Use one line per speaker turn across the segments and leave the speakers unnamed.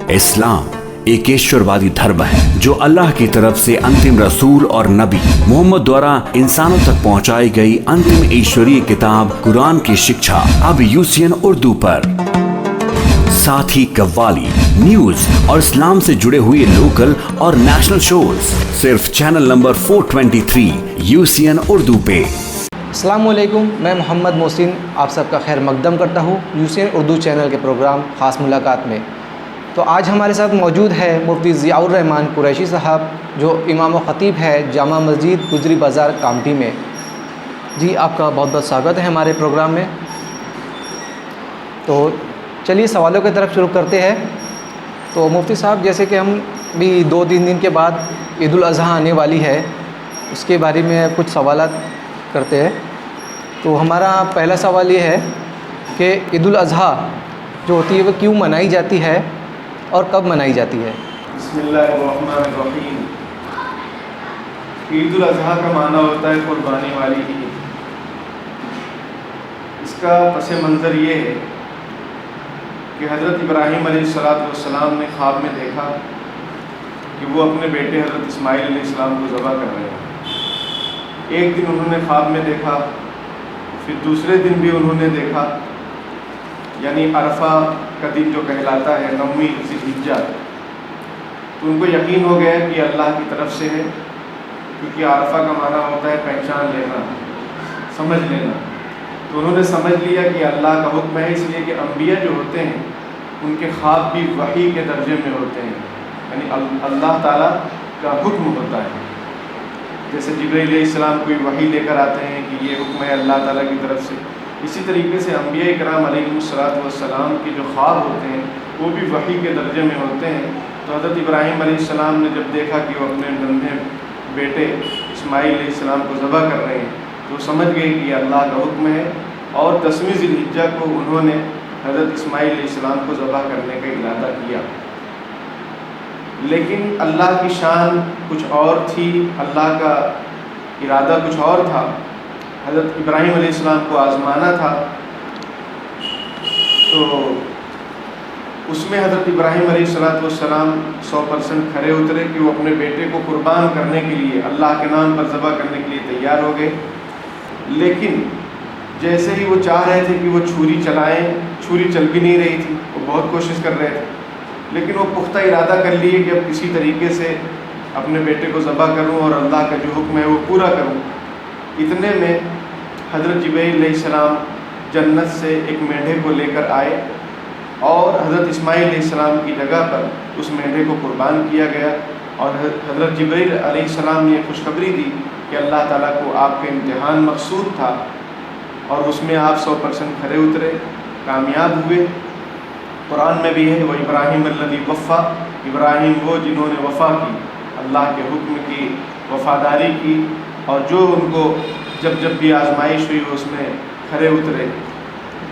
इस्लाम एक ईश्वरवादी धर्म है जो अल्लाह की तरफ से अंतिम रसूल और नबी मोहम्मद द्वारा इंसानों तक पहुंचाई गई अंतिम ईश्वरीय किताब कुरान की शिक्षा अब यूसीएन उर्दू पर। साथ ही कव्वाली, न्यूज और इस्लाम से जुड़े हुए लोकल और नेशनल शोज सिर्फ चैनल नंबर 423 यूसीएन उर्दू पे।
अस्सलाम वालेकुम, मैं मोहम्मद मोहसिन आप सबका खैर मकदम करता हूँ यूसीएन उर्दू चैनल के प्रोग्राम ख़ास मुलाकात में। तो आज हमारे साथ मौजूद है मुफ्ती ज़ियाउर रहमान कुरैशी साहब, जो इमाम व ख़तीब है जामा मस्जिद गुजरी बाज़ार कामठी में। जी, आपका बहुत बहुत स्वागत है हमारे प्रोग्राम में। तो चलिए सवालों की तरफ शुरू करते हैं। तो मुफ्ती साहब, जैसे कि हम भी 2-3 दिन के बाद ईद उल अज़हा आने वाली है, उसके बारे में कुछ सवालात करते हैं। तो हमारा पहला सवाल ये है कि ईद उल अज़हा जो होती है वो क्यों मनाई जाती है और कब मनाई जाती है?
बिस्मिल्लाहिर्रहमानिर्रहीम। ईद उल अज़हा का माना होता है कुर्बानी वाली ईद। इसका पस मंज़र ये है कि हज़रत इब्राहीम अलैहिस्सलाम ने ख्वाब में देखा कि वो अपने बेटे हज़रत इस्माईल अलैहिस्सलाम को ज़बह कर रहे हैं। एक दिन उन्होंने ख्वाब में देखा, फिर दूसरे दिन भी उन्होंने देखा, यानी अरफा का दिन जो कहलाता है 9वीं ज़िलहिज्जा। तो उनको यकीन हो गया कि अल्लाह की तरफ से है, क्योंकि अरफा का माना होता है पहचान लेना, समझ लेना। तो उन्होंने समझ लिया कि अल्लाह का हुक्म है, इसलिए कि अम्बिया जो होते हैं उनके ख्वाब भी वही के दर्जे में होते हैं, यानी अल्लाह ताला का हुक्म होता है। जैसे जिब्रील अलैहिस्सलाम कोई वही लेकर आते हैं कि ये हुक्म है अल्लाह ताला की तरफ से, इसी तरीके से अम्बिया इकराम अलैहिस्सलाम के जो ख्वाब होते हैं वो भी वही के दर्जे में होते हैं। तो हज़रत इब्राहीम अलैहिस्सलाम ने जब देखा कि वो अपने नन्हे बेटे इस्माईल अलैहिस्सलाम को ज़बह कर रहे हैं, तो समझ गए कि अल्लाह का हुक्म है, और 10वीं ज़िलहिज्जा को उन्होंने हज़रत इस्माईल अलैहिस्सलाम को ज़बह करने का इरादा किया। लेकिन अल्लाह की शान कुछ और थी, अल्लाह का इरादा कुछ और था। हज़रत इब्राहीम अलैहिस्सलाम को आज़माना था, तो उसमें हज़रत इब्राहीम अलैहिस्सलाम 100% खरे उतरे कि वो अपने बेटे को कुर्बान करने के लिए, अल्लाह के नाम पर ज़बह करने के लिए तैयार हो गए। लेकिन जैसे ही वो चाह रहे थे कि वो छुरी चलाएं, छुरी चल भी नहीं रही थी, वो बहुत कोशिश कर रहे थे, लेकिन वो पुख्ता इरादा कर लिए कि अब किसी तरीके से अपने बेटे को ज़बह करूं और अल्लाह का जो हुक्म है वो पूरा करूं। इतने में हज़रत जिब्रील अलैहिस्सलाम जन्नत से एक मेंढे को लेकर आए और हज़रत इस्माईल अलैहिस्सलाम की जगह पर उस मेंढे को कुर्बान किया गया। और हज़रत जिब्रील अलैहिस्सलाम ने खुशखबरी दी कि अल्लाह ताला को आपका इम्तिहान मकसूद था और उसमें आप 100% खरे उतरे, कामयाब हुए। कुरान में भी है, वो इब्राहीम अल्लज़ी वफ़ा, इब्राहीम वो जिन्होंने वफ़ा की, अल्लाह के हुक्म की वफ़ादारी की, और जो उनको जब भी आजमाइश हुई उसमें खरे उतरे।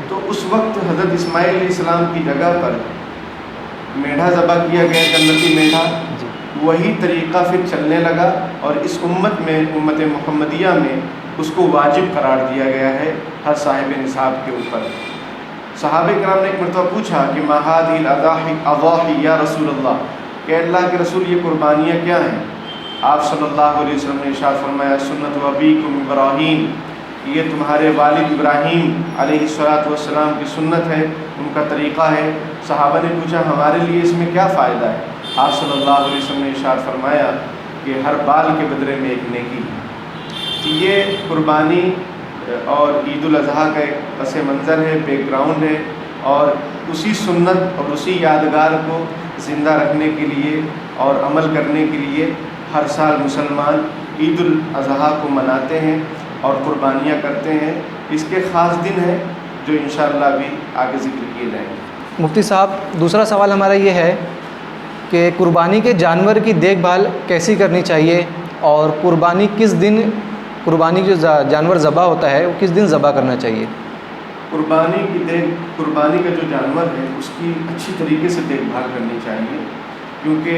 तो उस वक्त हज़रत इस्माईल अलैहिस्सलाम की जगह पर मेढा ज़बह किया गया, जन्नती मेढा। वही तरीक़ा फिर चलने लगा और इस उम्मत में, उम्मत मुहम्मदिया में उसको वाजिब करार दिया गया है हर साहिब निसाब के ऊपर। सहाबे किराम ने एक मरतबा पूछा कि मा हादिहिल अज़ाही या रसूलल्लाह, कि अल्लाह के रसूल ये कुर्बानियाँ क्या हैं? आप सल्लल्लाहु अलैहि वसल्लम ने इरशाद फरमाया, सुन्नत अबीकुम इब्राहीम, ये तुम्हारे वालिद इब्राहीम अलैहिस्सलातु वस्सलाम की सुन्नत है, उनका तरीक़ा है। सहाबा ने पूछा हमारे लिए इसमें क्या फ़ायदा है? आप सल्लल्लाहु अलैहि वसल्लम ने इरशाद फरमाया कि हर बाल के बदले में एक नेकी। तो ये कुर्बानी और ईद उल अज़हा का एक पस मंज़र है, बैकग्राउंड है, और उसी सुन्नत और उसी यादगार को ज़िंदा रखने के लिए और अमल करने के लिए हर साल मुसलमान ईद उल अज़हा को मनाते हैं और कुर्बानियाँ करते हैं। इसके ख़ास दिन हैं जो इंशाअल्लाह भी आगे ज़िक्र किए जाएंगे।
मुफ्ती साहब, दूसरा सवाल हमारा ये है कि कुर्बानी के जानवर की देखभाल कैसी करनी चाहिए, और कुर्बानी किस दिन, कुर्बानी जो जानवर ज़बह होता है वो किस दिन ज़बह करना चाहिए?
कुर्बानी का जो जानवर है उसकी अच्छी तरीके से देखभाल करनी चाहिए, क्योंकि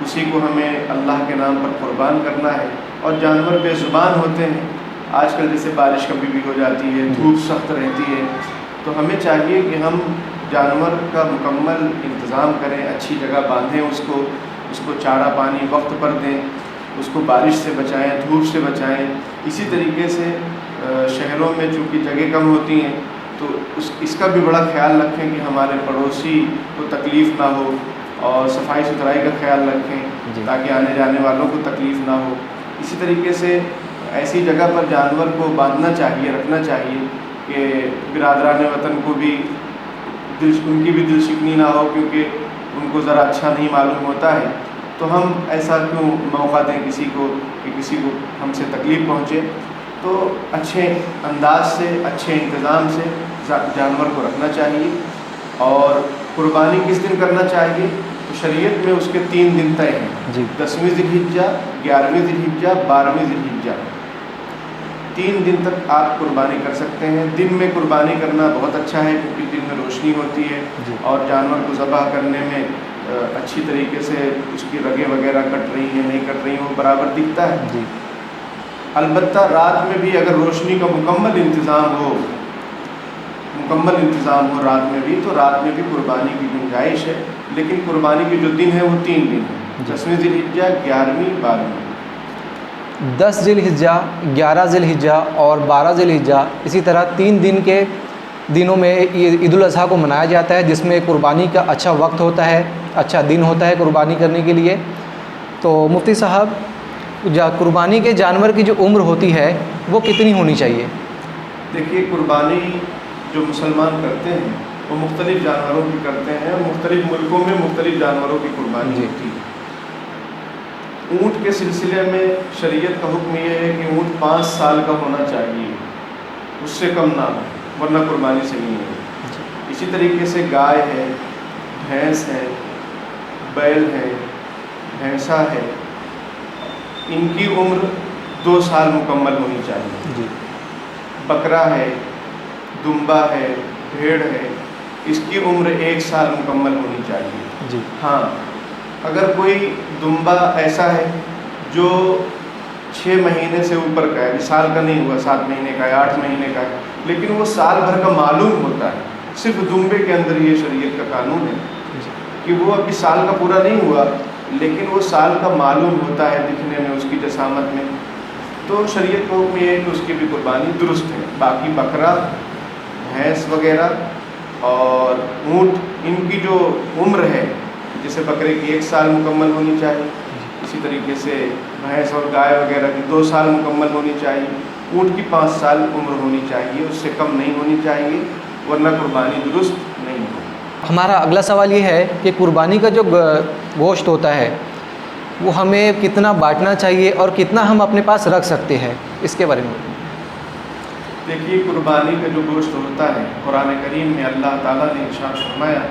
उसी को हमें अल्लाह के नाम पर कुर्बान करना है। और जानवर बेज़ुबान होते हैं, आजकल जैसे बारिश कभी भी हो जाती है, धूप सख्त रहती है, तो हमें चाहिए कि हम جانور کا مکمل انتظام کریں، اچھی جگہ باندھیں، اس کو چارہ پانی وقت پر دیں، اس کو بارش سے بچائیں، دھوپ سے بچائیں۔ اسی طریقے سے شہروں میں چونکہ جگہ کم ہوتی ہیں تو اس کا بھی بڑا خیال رکھیں کہ ہمارے پڑوسی کو تکلیف نہ ہو، اور صفائی ستھرائی کا خیال رکھیں تاکہ آنے جانے والوں کو تکلیف نہ ہو۔ اسی طریقے سے ایسی جگہ پر جانور کو باندھنا چاہیے، رکھنا چاہیے کہ برادران وطن کو بھی ان کی بھی دل شکنی نہ ہو، کیونکہ ان کو ذرا اچھا نہیں معلوم ہوتا ہے، تو ہم ایسا کیوں موقع دیں کسی کو کہ کسی کو ہم سے تکلیف پہنچے۔ تو اچھے انداز سے، اچھے انتظام سے جانور کو رکھنا چاہیے۔ اور قربانی کس دن کرنا چاہیے؟ تو شریعت میں اس کے 3 دن طے ہیں، 10ویں ذی الحجہ، 11ویں ذی الحجہ، 12ویں ذی الحجہ۔ 3 دن تک آپ قربانی کر سکتے ہیں۔ دن میں قربانی کرنا بہت اچھا ہے کیونکہ دن میں روشنی ہوتی ہے اور جانور کو ذبح کرنے میں اچھی طریقے سے اس کی رگیں وغیرہ کٹ رہی ہیں نہیں کٹ رہی ہیں وہ برابر دکھتا ہے۔ البتہ رات میں بھی اگر روشنی کا مکمل انتظام ہو رات میں بھی، تو رات میں بھی قربانی کی گنجائش ہے، لیکن قربانی کے جو دن ہیں وہ 3 دن ہیں، 10ویں ذی الحجہ، 11ویں، 12ویں۔
10 ذی الحجہ، 11 ذی الحجہ اور 12 ذی الحجہ، اسی طرح 3 دن کے دنوں میں عید الاضحیٰ کو منایا جاتا ہے، جس میں قربانی کا اچھا وقت ہوتا ہے، اچھا دن ہوتا ہے قربانی کرنے کے لیے۔ تو مفتی صاحب، قربانی کے جانور کی جو عمر ہوتی ہے وہ کتنی ہونی چاہیے؟ دیکھیے،
قربانی جو مسلمان کرتے ہیں وہ مختلف جانوروں کی کرتے ہیں، اور مختلف ملکوں میں مختلف جانوروں کی قربانی ہوتی ہے۔ اونٹ کے سلسلے میں شریعت کا حکم یہ ہے کہ اونٹ 5 سال کا ہونا چاہیے، اس سے کم نہ ہو، ورنہ قربانی سے نہیں ہوگی۔ اسی طریقے سے گائے ہے، بھینس ہے، بیل ہے، بھینسا ہے، ان کی عمر 2 سال مکمل ہونی چاہیے۔ بکرا ہے، دمبا ہے، بھیڑ ہے، اس کی عمر 1 سال مکمل ہونی چاہیے۔ ہاں، اگر کوئی دمبا ایسا ہے جو 6 مہینے سے اوپر کا ہے، سال کا نہیں ہوا، 7 مہینے کا ہے، 8 مہینے کا ہے، لیکن وہ سال بھر کا معلوم ہوتا ہے، صرف دمبے کے اندر یہ شریعت کا قانون ہے کہ وہ ابھی سال کا پورا نہیں ہوا لیکن وہ سال کا معلوم ہوتا ہے دکھنے میں، اس کی جسامت میں، تو شریعت کو حکم یہ ہے کہ اس کی بھی قربانی درست ہے۔ باقی بکرا، بھینس وغیرہ اور اونٹ، ان کی جو عمر ہے، جیسے بکرے کی 1 سال مکمل ہونی چاہیے، اسی طریقے سے بھینس اور گائے وغیرہ کی 2 سال مکمل ہونی چاہیے، اونٹ کی 5 سال عمر ہونی چاہیے، اس سے کم نہیں ہونی چاہیے، ورنہ قربانی درست نہیں ہوگی۔
ہمارا اگلا سوال یہ ہے کہ قربانی کا جو گوشت ہوتا ہے وہ ہمیں کتنا بانٹنا چاہیے اور کتنا ہم اپنے پاس رکھ سکتے ہیں، اس کے بارے میں؟
دیکھیے، قربانی کا جو گوشت ہوتا ہے، قرآن کریم میں اللہ تعالیٰ نے ارشاد فرمایا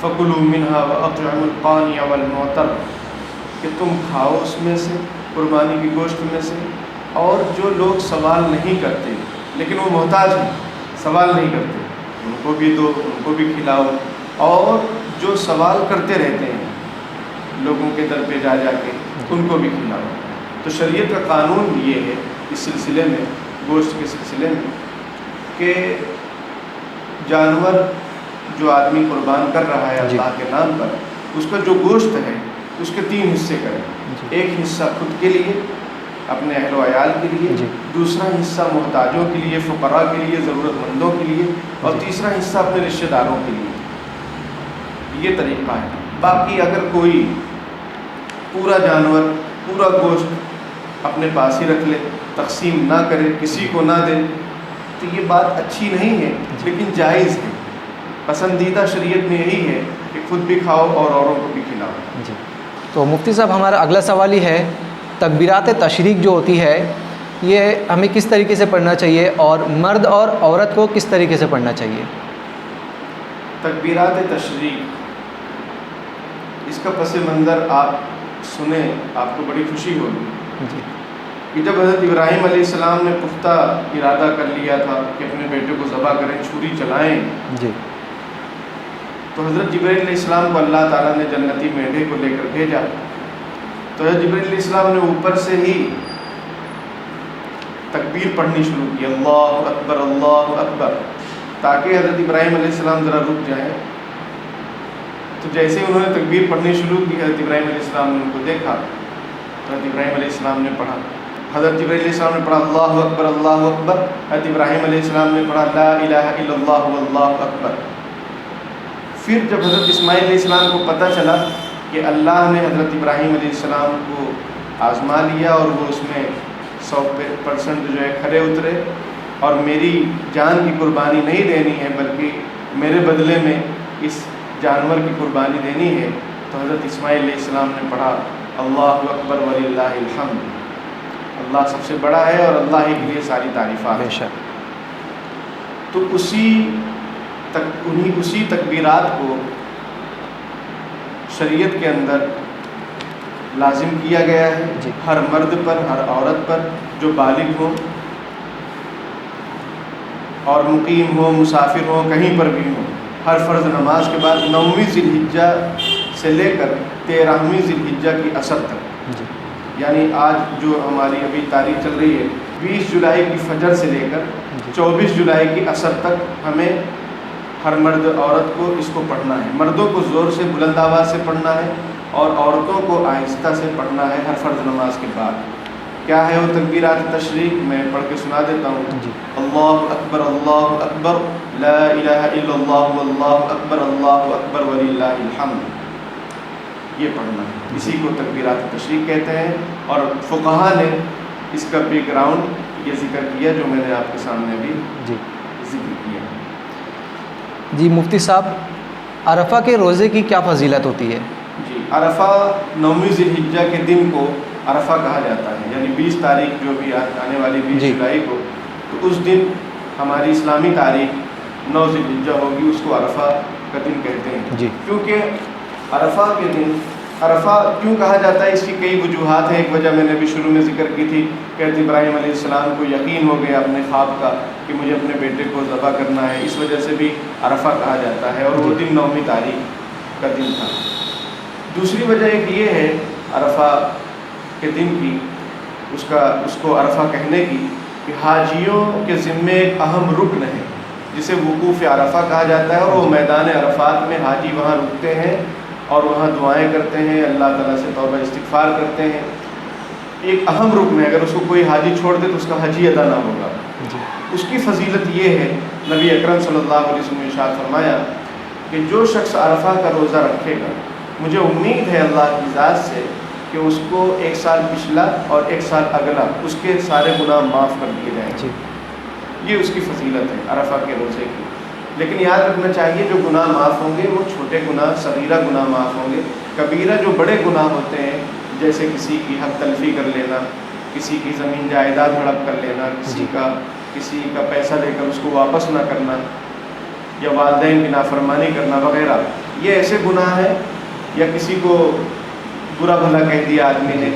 فَكُلُوا مِنْهَا وَأَطْعِمُوا الْقَانِعَ وَالْمُعْتَرَّ، کہ تم کھاؤ اس میں سے، قربانی کے گوشت میں سے، اور جو لوگ سوال نہیں کرتے لیکن وہ محتاج ہیں، سوال نہیں کرتے، ان کو بھی دو، ان کو بھی کھلاؤ، اور جو سوال کرتے رہتے ہیں لوگوں کے در پہ جا کے، ان کو بھی کھلاؤ۔ تو شریعت کا قانون یہ ہے اس سلسلے میں، گوشت کے سلسلے میں، کہ جانور جو آدمی قربان کر رہا ہے اللہ کے نام پر، اس کا جو گوشت ہے اس کے 3 حصے کریں۔ ایک حصہ خود کے لیے، اپنے اہل و عیال کے لیے، دوسرا حصہ محتاجوں کے لیے، فقراء کے لیے، ضرورت مندوں کے لیے، اور تیسرا حصہ اپنے رشتہ داروں کے لیے۔ یہ طریقہ ہے۔ باقی اگر کوئی پورا جانور، پورا گوشت اپنے پاس ہی رکھ لے، تقسیم نہ کرے، کسی کو نہ دے، تو یہ بات اچھی نہیں ہے، لیکن جائز ہے۔ پسندیدہ شریعت میں یہی ہے کہ خود بھی کھاؤ اور اوروں کو بھی کھلاؤ۔
تو مفتی صاحب، ہمارا اگلا سوال یہ ہے، تکبیرات تشریق جو ہوتی ہے یہ ہمیں کس طریقے سے پڑھنا چاہیے اور مرد اور عورت کو کس طریقے سے پڑھنا چاہیے؟
تکبیرات تشریق، اس کا پس منظر آپ سنیں، آپ کو بڑی خوشی ہوگی کہ جب حضرت ابراہیم علیہ السلام نے پختہ ارادہ کر لیا تھا کہ اپنے بیٹے کو ذبح کریں، چھری چلائیں، تو حضرت جبرائیل علیہ السلام کو اللہ تعالیٰ نے جنتی مینڈھے کو لے کر بھیجا۔ تو حضرت جبرائیل علیہ السلام نے اوپر سے ہی تکبیر پڑھنی شروع کی، اللہ اکبر، اللہ اکبر، تاکہ حضرت ابراہیم علیہ السلام ذرا رک جائیں۔ تو جیسے انہوں نے تکبیر پڑھنی شروع کی، حضرت ابراہیم علیہ السلام نے ان کو دیکھا، حضرت ابراہیم علیہ السلام نے پڑھا، حضرت جبرائیل علیہ السلام نے پڑھا اللہ اکبر اللہ اکبر، حضرت ابراہیم علیہ السلام نے پڑھا لا الہ الا اللہ واللہ اکبر۔ پھر جب حضرت اسماعیل علیہ السلام کو پتہ چلا کہ اللہ نے حضرت ابراہیم علیہ السلام کو آزما لیا اور وہ اس میں 100% جو ہے کھرے اترے اور میری جان کی قربانی نہیں دینی ہے بلکہ میرے بدلے میں اس جانور کی قربانی دینی ہے، تو حضرت اسماعیل علیہ السلام نے پڑھا اللہ اکبر وللہ الحمد، اللہ سب سے بڑا ہے اور اللہ ہی کے لیے ساری تعریفات
بے
ہیں۔
شک۔
تو اسی تکبیرات کو شریعت کے اندر لازم کیا گیا ہے
جی۔
ہر مرد پر، ہر عورت پر جو بالغ ہو اور مقیم ہو، مسافر ہو، کہیں پر بھی ہو، ہر فرض نماز کے بعد 9ویں ذی الحجہ سے لے کر 13ویں ذی الحجہ کی عصر تک،
جی
یعنی آج جو ہماری ابھی تاریخ چل رہی ہے 20 جولائی کی فجر سے لے کر 24 جولائی کی عصر تک ہمیں ہر مرد عورت کو اس کو پڑھنا ہے۔ مردوں کو زور سے بلند آواز سے پڑھنا ہے اور عورتوں کو آہستہ سے پڑھنا ہے ہر فرض نماز کے بعد۔ کیا ہے وہ تکبیرات تشریق؟ میں پڑھ کے سنا دیتا ہوں۔
جی۔
اللہ اکبر لا الہ الا اللہ واللہ اکبر وللہ الحمد، یہ پڑھنا ہے، اسی کو تکبیرات تشریق کہتے ہیں۔ اور فقہا نے اس کا بیک گراؤنڈ یہ ذکر کیا جو میں نے آپ کے سامنے بھی
جی
ذکر کیا۔
جی مفتی صاحب، عرفہ کے روزے کی کیا فضیلت ہوتی ہے؟
جی، عرفہ 9ویں ذی الحجہ کے دن کو عرفہ کہا جاتا ہے، یعنی 20 تاریخ جو بھی آنے والی 20
جی۔
جولائی کو، تو اس دن ہماری اسلامی تاریخ 9 ذی الحجہ ہوگی، اس کو عرفہ کا دن کہتے ہیں۔
جی۔
کیونکہ عرفہ کے دن، عرفہ کیوں کہا جاتا ہے اس کی کئی وجوہات ہیں۔ ایک وجہ میں نے بھی شروع میں ذکر کی تھی کہ حضرت ابراہیم علیہ السلام کو یقین ہو گیا اپنے خواب کا کہ مجھے اپنے بیٹے کو ذبح کرنا ہے، اس وجہ سے بھی عرفہ کہا جاتا ہے، اور وہ دن 9ویں تاریخ کا دن تھا۔ دوسری وجہ ایک یہ ہے عرفہ کے دن کی، اس کو عرفہ کہنے کی، کہ حاجیوں کے ذمے ایک اہم رکن ہے جسے وقوف عرفہ کہا جاتا ہے، اور وہ میدان عرفات میں حاجی وہاں رکتے ہیں اور وہاں دعائیں کرتے ہیں، اللہ تعالیٰ سے توبہ استغفار کرتے ہیں۔ ایک اہم رکن ہے، اگر اس کو کوئی حاجی چھوڑ دے تو اس کا حج ہی ادا نہ ہوگا۔ اس کی فضیلت یہ ہے، نبی اکرم صلی اللہ علیہ وسلم نے ارشاد فرمایا کہ جو شخص عرفہ کا روزہ رکھے گا، مجھے امید ہے اللہ کی ذات سے کہ اس کو 1 سال پچھلا اور 1 سال اگلا اس کے سارے گناہ معاف کر دیے جائیں گے۔ یہ اس کی فضیلت ہے عرفہ کے روزے کی۔ لیکن یاد رکھنا چاہیے جو گناہ معاف ہوں گے وہ چھوٹے گناہ، صغیرہ گناہ معاف ہوں گے۔ کبیرہ جو بڑے گناہ ہوتے ہیں، جیسے کسی کی حق تلفی کر لینا، کسی کی زمین جائیداد ہڑپ کر لینا، کسی کا پیسہ لے کر اس کو واپس نہ کرنا، یا والدین کی نافرمانی کرنا وغیرہ، یہ ایسے گناہ ہیں، یا کسی کو برا بھلا کہہ دیا آدمی نے،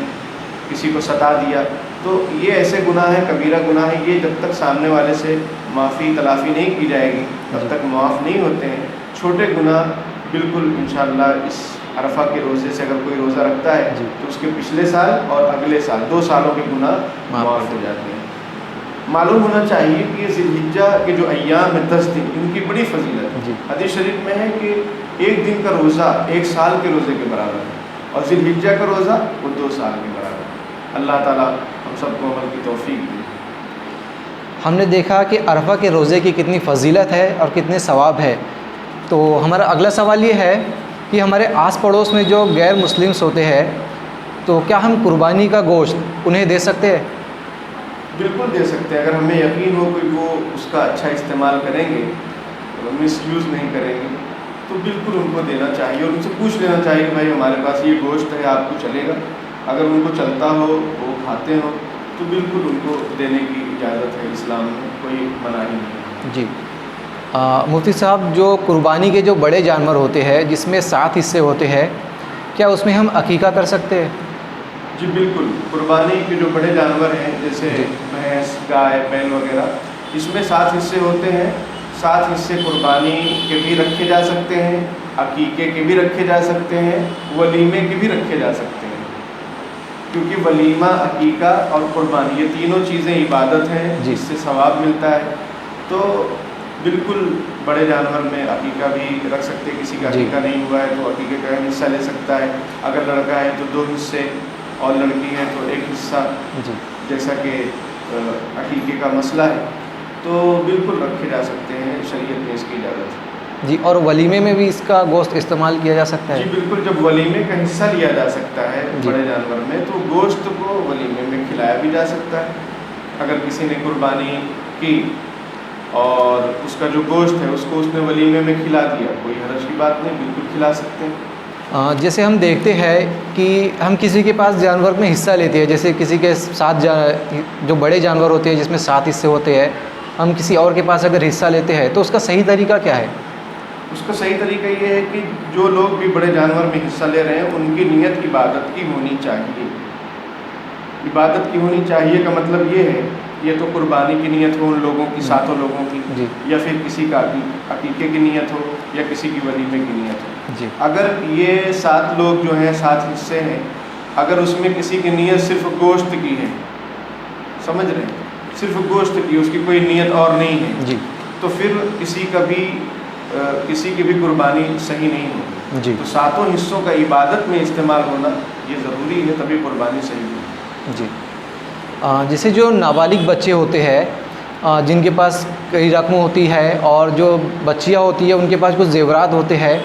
کسی کو ستا دیا، تو یہ ایسے گناہ ہیں، کبیرہ گناہ ہیں، یہ جب تک سامنے والے سے معافی تلافی نہیں کی جائے گی تب تک معاف نہیں ہوتے ہیں۔ چھوٹے گناہ بالکل انشاءاللہ اس عرفہ کے روزے سے اگر کوئی روزہ رکھتا ہے تو اس کے پچھلے سال اور اگلے سال 2 سالوں کے گناہ معاف ہو جاتے ہیں۔ معلوم ہونا چاہیے کہ یہ ذی الحجہ کے جو ایام ہیں 10 دن، ان کی بڑی فضیلت ہے۔ حدیث شریف میں ہے کہ 1 دن کا روزہ 1 سال کے روزے کے برابر ہے، اور ذی الحجہ کا روزہ وہ 2 سال کے برابر ہے۔ اللہ تعالیٰ ہم سب کو عمل کی توفیق دے۔
ہم نے دیکھا کہ عرفہ کے روزے کی کتنی فضیلت ہے اور کتنے ثواب ہے، تو ہمارا اگلا سوال یہ ہے کہ ہمارے آس پڑوس میں جو غیر مسلمس ہوتے ہیں تو کیا ہم قربانی کا گوشت انہیں دے سکتے ہیں؟
بالکل دے سکتے ہیں، اگر ہمیں یقین ہو کہ وہ اس کا اچھا استعمال کریں گے، مس یوز نہیں کریں گے، تو بالکل ان کو دینا چاہیے، اور ان سے پوچھ لینا چاہیے کہ بھائی ہمارے پاس یہ گوشت ہے، آپ کو چلے گا؟ اگر ان کو چلتا ہو، وہ کھاتے ہو، تو بالکل ان کو دینے کی اجازت ہے، اسلام میں کوئی منع نہیں ہے۔
جی مفتی صاحب، جو قربانی کے جو بڑے جانور ہوتے ہیں جس میں 7 حصے ہوتے ہیں، کیا اس میں ہم عقیقہ کر سکتے ہیں؟
جی بالکل، قربانی کے جو بڑے جانور ہیں جیسے بھینس، گائے، بیل وغیرہ، اس میں 7 حصے ہوتے ہیں۔ 7 حصے قربانی کے بھی رکھے جا سکتے ہیں، عقیقے کے بھی رکھے جا سکتے ہیں، ولیمے کے بھی رکھے جا سکتے ہیں، کیونکہ ولیمہ، عقیقہ اور قربانی یہ تینوں چیزیں عبادت ہیں، جس سے ثواب ملتا ہے۔ تو بالکل बड़े जानवर में अकीका भी रख सकते हैं, किसी का
जी।
अकीका नहीं हुआ है तो अकीके का हिस्सा ले सकता है। अगर लड़का है तो 2 हिस्से और लड़की है तो 1 हिस्सा,
जी
जैसा कि अकीके का मसला है, तो बिल्कुल रखे जा सकते हैं, शरीयत में इसकी इजाज़त है।
जी। और वलीमे में भी इसका गोश्त इस्तेमाल किया जा सकता
जी
है?
बिल्कुल, जब वलीमे का हिस्सा लिया जा सकता है
जी।
बड़े जानवर में, तो गोश्त को वलीमे में खिलाया भी जा सकता है। अगर किसी ने कुर्बानी की और उसका जो गोश्त है उसको उसने वलीमे में खिला दिया, कोई हरज की बात नहीं, बिल्कुल खिला सकते हैं।
जैसे हम देखते हैं कि हम किसी के पास जानवर में हिस्सा लेते हैं, जैसे किसी के 7 जो बड़े जानवर होते हैं जिसमें 7 हिस्से होते हैं, हम किसी और के पास अगर हिस्सा लेते हैं तो उसका सही तरीका क्या है?
उसका सही तरीका ये है कि जो लोग भी बड़े जानवर में हिस्सा ले रहे हैं उनकी नीयत इबादत की होनी चाहिए। इबादत की होनी चाहिए का मतलब ये है, ये तो कुर्बानी की नीयत हो उन लोगों की, 7 लोगों की,
जी
या फिर किसी का अकीके की नीयत हो या किसी की वलीमे की नीयत हो।
जी
अगर ये 7 लोग जो हैं, 7 हिस्से हैं, अगर उसमें किसी की नीयत सिर्फ गोश्त की है, समझ रहे हैं, सिर्फ गोश्त की, उसकी कोई नीयत और नहीं है,
जी
तो फिर किसी की भी कुर्बानी सही नहीं होगी।
जी
तो 7 हिस्सों का इबादत में इस्तेमाल होना ये ज़रूरी है, तभी कुर्बानी सही होगी।
जी। जैसे जो नाबालिग बच्चे होते हैं जिनके पास कई रकम होती है और जो बच्चियाँ होती है उनके पास कुछ जेवरात होते हैं,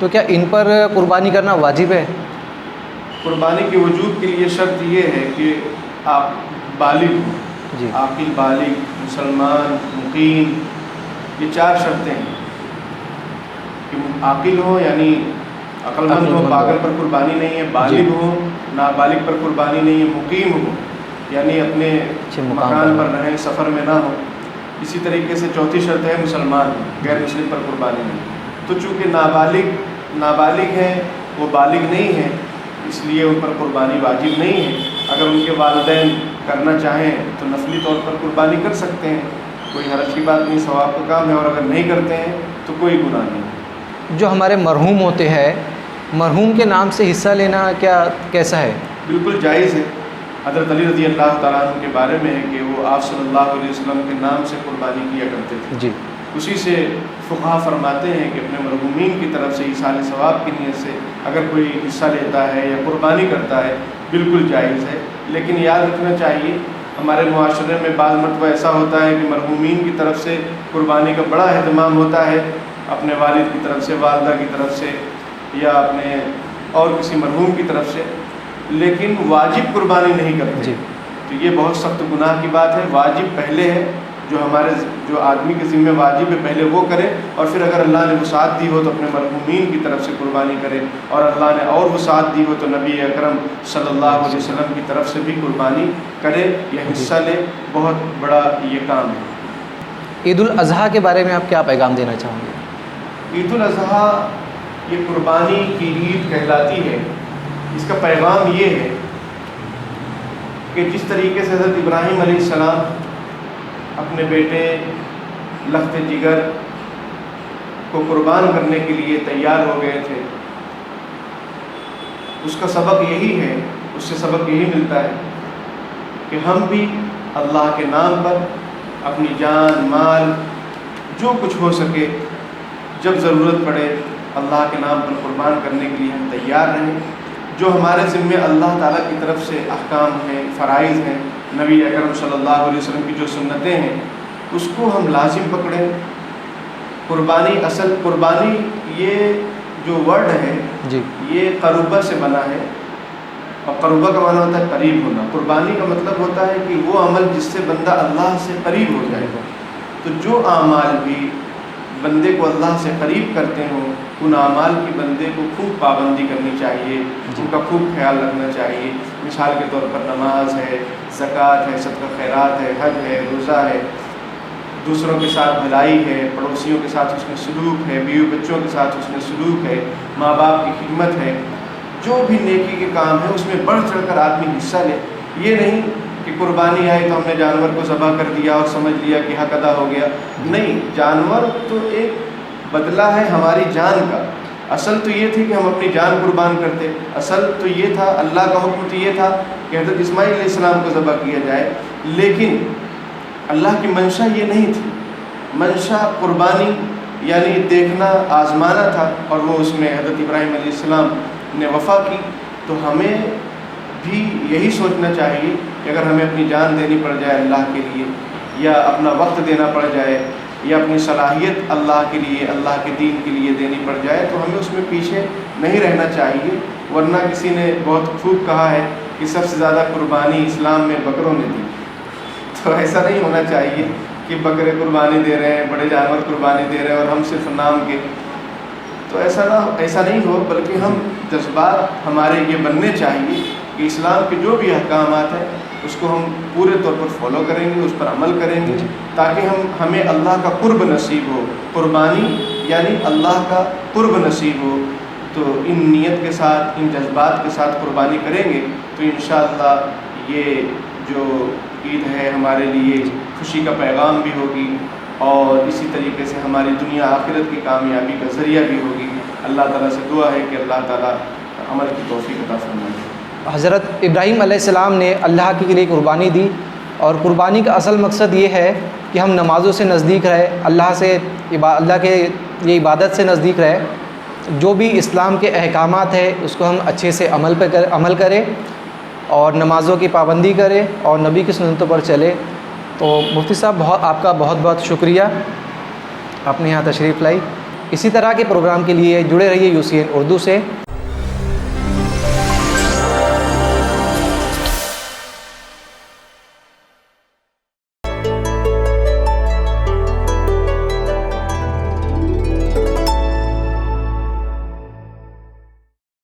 तो क्या इन पर कुर्बानी करना वाजिब है?
कुर्बानी के वजूद के लिए शर्त ये है कि आप बालिग हो,
जी
आकिल, बालिग, मुसलमान, मुकीम, ये 4 शर्तें हैं कि आकिल हो यानी अक्लमंद हो, पागल पर कुर्बानी नहीं है, बालिग हो, नाबालिग पर कुर्बानी नहीं है, मुकीम हो यानी अपने मकान पर रहें, सफ़र में ना हो। इसी तरीके से चौथी शर्त है मुसलमान, गैर मुस्लिम पर कुर्बानी नहीं। तो चूँकि नाबालिग हैं, वो बालिग नहीं हैं, इसलिए उन पर कुर्बानी वाजिब नहीं है। अगर उनके वालिदैन करना चाहें तो नफली तौर पर कुर्बानी कर सकते हैं, कोई हरज की बात नहीं, सवाब का काम है। और अगर नहीं करते हैं तो कोई गुनाह नहीं।
जो हमारे मरहूम होते हैं, मरहूम के नाम से हिस्सा लेना क्या कैसा है?
बिल्कुल जायज़ है। हज़रत अली रज़ी अल्लाह तआला अन्हु के बारे में है कि वो आप सल्लल्लाहु अलैहि वसल्लम के नाम से कुर्बानी किया करते थे।
जी
उसी से फ़ुक़हा फरमाते हैं कि अपने मरहूमीन की तरफ से ईसाल सवाब की नीयत से अगर कोई हिस्सा लेता है या कुर्बानी करता है, बिल्कुल जायज़ है। लेकिन याद रखना चाहिए, हमारे मुआशरे में बाज़ मरतबा ऐसा होता है कि मरहूमीन की तरफ से कुर्बानी का बड़ा अहतमाम होता है, अपने वालिद की तरफ से, वालदा की तरफ से या अपने और किसी मरहूम की तरफ से, लेकिन वाजिब कुर्बानी नहीं करते।
जी
तो ये बहुत सख्त गुनाह की बात है। वाजिब पहले है, जो आदमी के ज़िम्मे वाजिब है पहले वो करे, और फिर अगर अल्लाह ने वसाअत दी हो तो अपने मरहूमीन की तरफ से कुर्बानी करे, और अल्लाह ने और वसाअत दी हो तो नबी अकरम सल्लल्लाहु अलैहि वसल्लम की तरफ से भी कुर्बानी करे या हिस्सा ले। बहुत बड़ा ये काम है।
ईद उल अज़हा के बारे में आप क्या पैगाम देना चाहोगे?
ईद उल अज़हा ये कुर्बानी की ईद कहलाती है। इसका पैगाम ये है कि जिस तरीके से हज़रत इब्राहीम अलैहिस्सलाम अपने बेटे लख्त जिगर को कुर्बान करने के लिए तैयार हो गए थे, उसका सबक यही है, उससे सबक यही मिलता है कि हम भी अल्लाह के नाम पर अपनी जान, माल, जो कुछ हो सके, जब ज़रूरत पड़े अल्लाह के नाम पर कुर्बान करने के लिए हम तैयार रहें। जो हमारे ज़िम्मे अल्लाह ताला की तरफ से अहकाम हैं, फ़राइज़ हैं, नबी अकरम सल्लल्लाहु अलैहि वसल्लम की जो सुन्नतें हैं, उसको हम लाजिम पकड़ें। कुर्बानी, असल कुर्बानी ये जो वर्ड है
जी
ये क़रुबा से बना है, और क़रुबा का माना होता है करीब होना। कुर्बानी का मतलब होता है कि वो अमल जिससे बंदा अल्लाह से करीब हो जाएगा। तो जो आमाल भी बंदे को अल्लाह से करीब करते हों, उन आमाल की बंदे को खूब पाबंदी करनी चाहिए, उनका खूब ख्याल रखना चाहिए। मिसाल के तौर पर नमाज है, ज़कात है, सदका खैरात है, हज है, रोज़ा है, दूसरों के साथ भलाई है, पड़ोसियों के साथ उसमें सलूक है, बीवी बच्चों के साथ उसमें सलूक है, माँ बाप की खिदमत है। जो भी नेकी के काम है उसमें बढ़ चढ़ कर आदमी हिस्सा ले। ये नहीं कि कुर्बानी आई तो हमने जानवर को ज़बह कर दिया और समझ लिया कि हक अदा हो गया। नहीं, जानवर तो एक बदला है हमारी जान का। असल तो ये थी कि हम अपनी जान कुर्बान करते, असल तो ये था, अल्लाह का हुक्म तो ये था कि हज़रत इस्माईल अलैहिस्सलाम को ज़बह किया जाए, लेकिन अल्लाह की मंशा ये नहीं थी। मंशा कुर्बानी यानी देखना, आजमाना था और वो उसमें हज़रत इब्राहीम अलैहिस्सलाम ने वफ़ा की। तो हमें भी यही सोचना चाहिए कि अगर हमें अपनी जान देनी पड़ जाए अल्लाह के लिए, या अपना वक्त देना पड़ जाए, या अपनी सलाहियत अल्लाह के लिए, अल्लाह के दीन के लिए देनी पड़ जाए, तो हमें उसमें पीछे नहीं रहना चाहिए। वरना किसी ने बहुत खूब कहा है कि सबसे ज़्यादा कुर्बानी इस्लाम में बकरों ने दी। तो ऐसा नहीं होना चाहिए कि बकरे कुर्बानी दे रहे हैं, बड़े जानवर कुर्बानी दे रहे हैं और हम सिर्फ नाम के। तो ऐसा नहीं हो, बल्कि हम जज्बात हमारे ये बनने चाहिए कि इस्लाम के जो भी अहकामात हैं उसको हम पूरे तौर पर फॉलो करेंगे, उस पर अमल करेंगे, ताकि हमें अल्लाह का कुर्ब नसीब हो। कुर्बानी यानी अल्लाह का कुर्ब नसीब हो। तो इन नीयत के साथ, इन जज्बात के साथ कुर्बानी करेंगे तो इंशाअल्लाह ये जो ईद है हमारे लिए खुशी का पैगाम भी होगी और इसी तरीके से हमारी दुनिया आखिरत की कामयाबी का ज़रिया भी होगी। अल्लाह ताला से दुआ है कि अल्लाह ताला अमल की तौफीक अता फरमाए।
हज़रत इब्राहीम अलैहिस्सलाम ने अल्लाह के लिए कुर्बानी दी, और कुर्बानी का असल मकसद ये है कि हम नमाज़ों से नज़दीक रहे, अल्लाह के ये इबादत से नज़दीक रहे। जो भी इस्लाम के अहकामात है उसको हम अच्छे से अमल करें और नमाज़ों की पाबंदी करें और नबी की सुन्नतों पर चले। तो मुफ्ती साहब आपका बहुत बहुत शुक्रिया, आपने यहाँ तशरीफ़ लाई। इसी तरह के प्रोग्राम के लिए जुड़े रहिए UCN उर्दू से।